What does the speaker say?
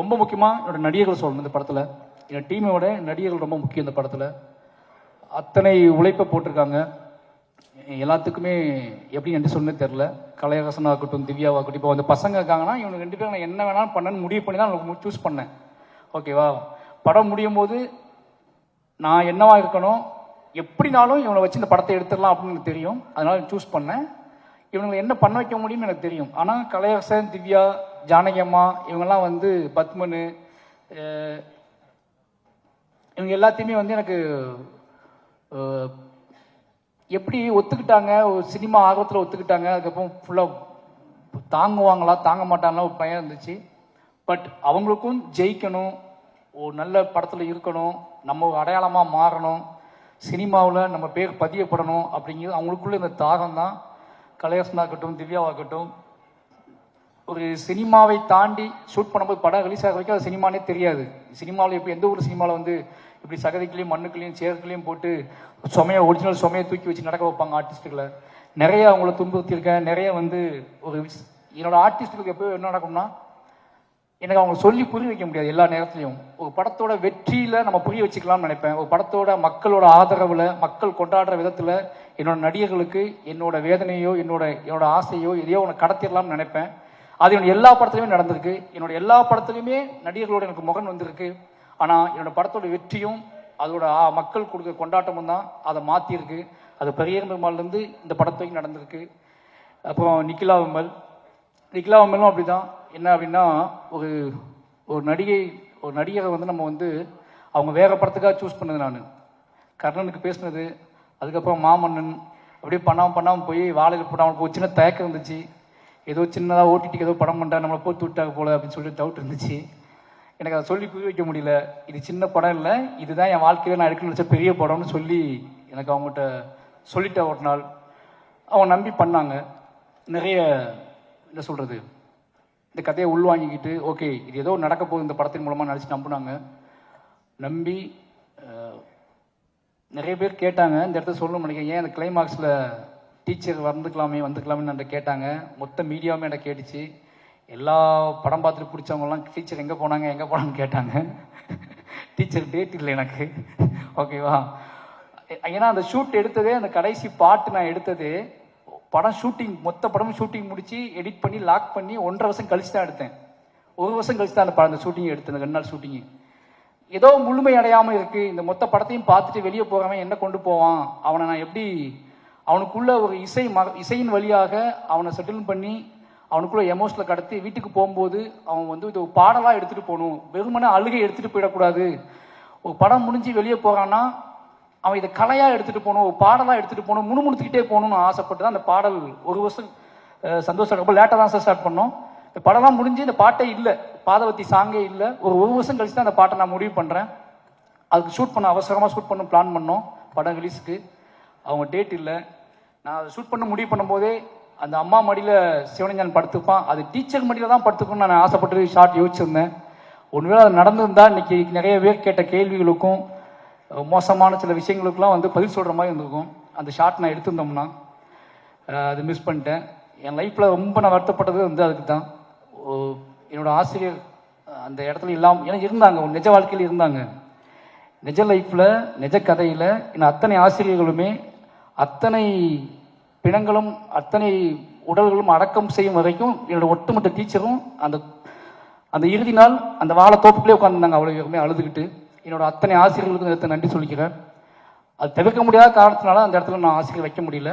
ரொம்ப முக்கியமாக என்னோட நடிகர்கள் சொல்லணும். இந்த படத்தில் என் டீமோட நடிகர்கள் ரொம்ப முக்கியம். இந்த படத்தில் அத்தனை உழைப்பை போட்டிருக்காங்க. எல்லாத்துக்குமே எப்படி என்று சொன்னே தெரில. கலையரசனாகட்டும், திவ்யாவாகட்டும், இப்போ அந்த பசங்க இருக்காங்கன்னா இவங்க 2 பேரும் நான் என்ன வேணாலும் பண்ணேன்னு முடிவு பண்ணி தான் எனக்கு சூஸ் பண்ணேன். ஓகேவா? படம் முடியும் போது நான் என்னவா இருக்கணும், எப்படினாலும் இவனை வச்சு இந்த படத்தை எடுத்துடலாம் அப்படின்னு எனக்கு தெரியும். அதனால சூஸ் பண்ணேன். இவங்களை என்ன பண்ண வைக்க முடியும்னு எனக்கு தெரியும். ஆனால் கலையரசன், திவ்யா, ஜானகி அம்மா இவங்கெல்லாம் வந்து பத்மனு இவங்க எல்லாத்தையுமே வந்து எனக்கு எப்படி ஒத்துக்கிட்டாங்க, ஒரு சினிமா ஆர்வத்தில் ஒத்துக்கிட்டாங்க. அதுக்கப்புறம் ஃபுல்லாக தாங்குவாங்களா தாங்க மாட்டாங்களா ஒரு பயம் இருந்துச்சு. பட் அவங்களுக்கும் ஜெயிக்கணும், ஒரு நல்ல படத்தில் இருக்கணும், நம்ம ஒரு அடையாளமாக மாறணும், சினிமாவில் நம்ம பேர் பதியப்படணும் அப்படிங்கிறது அவங்களுக்குள்ள இந்த தாகம் தான். கலையரசனாகட்டும், திவ்யாவாகட்டும், ஒரு சினிமாவை தாண்டி ஷூட் பண்ணும்போது படம் ரிலீஸ் ஆக வரைக்கும் அது சினிமானே தெரியாது. சினிமாவில் இப்போ எந்த ஒரு சினிமாவில் வந்து இப்படி சகதிக்குள்ளேயும் மண்ணுக்குள்ளேயும் சேருக்குள்ளேயும் போட்டு ஒரிஜினல் சுமையை தூக்கி வச்சு நடக்க வைப்பாங்க ஆர்டிஸ்ட்டுகளை. நிறைய அவங்கள துன்புறுத்தியிருக்கேன். நிறைய வந்து ஒரு என்னோட ஆர்டிஸ்ட்டுகளுக்கு எப்போ என்ன நடக்கும்னா, எனக்கு அவங்க சொல்லி புரிய வைக்க முடியாது எல்லா நேரத்துலையும். ஒரு படத்தோட வெற்றியில் நம்ம புரிய வச்சுக்கலாம்னு நினைப்பேன். ஒரு படத்தோட மக்களோட ஆதரவில், மக்கள் கொண்டாடுற விதத்தில் என்னோட நடிகர்களுக்கு என்னோட வேதனையோ என்னோட ஆசையோ எதையோ ஒன்று கடத்திடலாம்னு நினைப்பேன். அது என்னோட எல்லா படத்துலையுமே நடந்திருக்கு. என்னோட எல்லா படத்துலையுமே நடிகர்களோட எனக்கு முகன் வந்திருக்கு. ஆனால் என்னோட படத்தோட வெற்றியும் அதோட மக்கள் கொடுக்குற கொண்டாட்டமும் தான் அதை மாற்றிருக்கு. அது பெரிய பெருமாள்லேருந்து இந்த படத்துக்கு நடந்திருக்கு. அப்புறம் நிக்கிலா விமலும் அப்படி தான். என்ன அப்படின்னா, ஒரு நடிகரை வந்து நம்ம வந்து அவங்க வேற படத்துக்காக சூஸ் பண்ணது. நான் கர்ணனுக்கு பேசினது, அதுக்கப்புறம் மாமன்னன், அப்படியே பண்ணாமல் போய் வாழையில் போட்டு அவனுக்கு ஒரு சின்ன தயக்கம் இருந்துச்சு. ஏதோ சின்னதாக ஓட்டிட்டு ஏதோ படம் பண்ணுறா, நம்மளை போட்டு விட்டாங்க போல அப்படின்னு சொல்லிட்டு டவுட் இருந்துச்சு. எனக்கு அதை சொல்லி புரிய வைக்க முடியல. இது சின்ன படம் இல்லை, இதுதான் என் வாழ்க்கையில் நான் எடுக்கணும்னு வச்ச பெரிய படம்னு சொல்லி எனக்கு அவங்ககிட்ட சொல்லிட்டேன். ஒரு நாள் அவங்க நம்பி பண்ணாங்க. நிறைய என்ன சொல்கிறது, இந்த கதையை உள்வாங்கிக்கிட்டு ஓகே இது ஏதோ நடக்க போகுது இந்த படத்தின் மூலமாக நினச்சி நம்பினாங்க. நம்பி நிறைய பேர் கேட்டாங்க, இந்த இடத்துல சொல்லணும்னு நினைக்கிறேன், ஏன் அந்த கிளைமாக்ஸில் டீச்சர் வந்துக்கலாமே என்கிட்ட கேட்டாங்க. மொத்த மீடியாவுமே என்கிட்ட கேட்டுச்சு. எல்லா படம் பார்த்துட்டு பிடிச்சவங்கலாம் டீச்சர் எங்கே போனாங்கன்னு கேட்டாங்க. டீச்சர் டேட் இல்லை எனக்கு. ஓகேவா? ஏன்னா அந்த ஷூட் எடுத்ததே, அந்த கடைசி பாட்டு நான் எடுத்ததே படம் ஷூட்டிங், மொத்த படமும் ஷூட்டிங் முடிச்சு எடிட் பண்ணி லாக் பண்ணி 1.5 வருஷம் கழிச்சு தான் எடுத்தேன். 1 வருஷம் கழிச்சு தான் அந்த ஷூட்டிங் எடுத்தேன். அந்த 2 நாள் ஷூட்டிங்கு ஏதோ முழுமை அடையாமல் இருக்குது. இந்த மொத்த படத்தையும் பார்த்துட்டு வெளியே போகிறவன் என்ன கொண்டு போவான், அவனை நான் எப்படி அவனுக்குள்ள ஒரு இசையின் வழியாக அவனை செட்டில் பண்ணி அவனுக்குள்ள எமோஷனில் கடத்தி வீட்டுக்கு போகும்போது அவன் வந்து இது ஒரு பாடலாக எடுத்துகிட்டு போகணும், வெறுமனே அழுகை எடுத்துகிட்டு போயிடக்கூடாது. ஒரு படம் முடிஞ்சு வெளியே போகிறான்னா அவன் இதை கலையாக எடுத்துகிட்டு போகணும், ஒரு பாடலாக எடுத்துகிட்டு போகணும், முணுமுணுத்துக்கிட்டே போகணும்னு ஆசைப்பட்டு தான் அந்த பாடல் 1 வருஷம் சந்தோஷம். ரொம்ப லேட்டாக தான் ஸ்டார்ட் பண்ணோம். இந்த படம்லாம் முடிஞ்சு இந்த பாட்டே இல்லை, பாதவத்தி சாங்கே இல்லை. ஒரு 1 வருஷம் கழிச்சு தான் அந்த பாட்டை நான் முடிவு பண்ணுறேன். அதுக்கு அவசரமாக ஷூட் பண்ண பிளான் பண்ணோம். படம் ரிலீஸுக்கு அவங்க டேட் இல்லை. நான் அதை ஷூட் பண்ண முடிவு பண்ணும்போதே அந்த அம்மா மடியில் சிவனஞ்சான் படுத்துப்பான், அது டீச்சர் மடியில் தான் படுத்துக்கணும்னு நான் ஆசைப்பட்டு ஷார்ட் யோசிச்சிருந்தேன். ஒருவேளை அது நடந்திருந்தா இன்னைக்கு நிறைய பேர் கேட்ட கேள்விகளுக்கும் மோசமான சில விஷயங்களுக்கெல்லாம் வந்து பதில் சொல்கிற மாதிரி இருந்திருக்கும். அந்த ஷார்ட் நான் எடுத்திருந்தோம்னா அது மிஸ் பண்ணிட்டேன். என் லைஃப்பில் ரொம்ப நான் வருத்தப்பட்டது வந்து அதுக்கு தான். என்னோட ஆசிரியர் அந்த இடத்துல இல்லாமல் ஏன்னா இருந்தாங்க, நிஜ வாழ்க்கையில் இருந்தாங்க. நிஜ லைஃப்பில் நிஜ கதையில் இன்னும் அத்தனை ஆசிரியர்களுமே அத்தனை பிணங்களும் அத்தனை உடல்களும் அடக்கம் செய்யும் வரைக்கும் என்னோட ஒட்டுமொத்த டீச்சரும் அந்த இறுதி நாள் அந்த வாழை தோப்புக்குள்ளே உட்காந்துருந்தாங்க. அவ்வளோ பேருமே அழுதுகிட்டு. என்னோட அத்தனை ஆசிரியர்களுக்கும் நன்றி சொல்லிக்கிறேன். அது தவிர்க்க முடியாத காரணத்தினால அந்த இடத்துல நான் ஆசிரியர் வைக்க முடியல.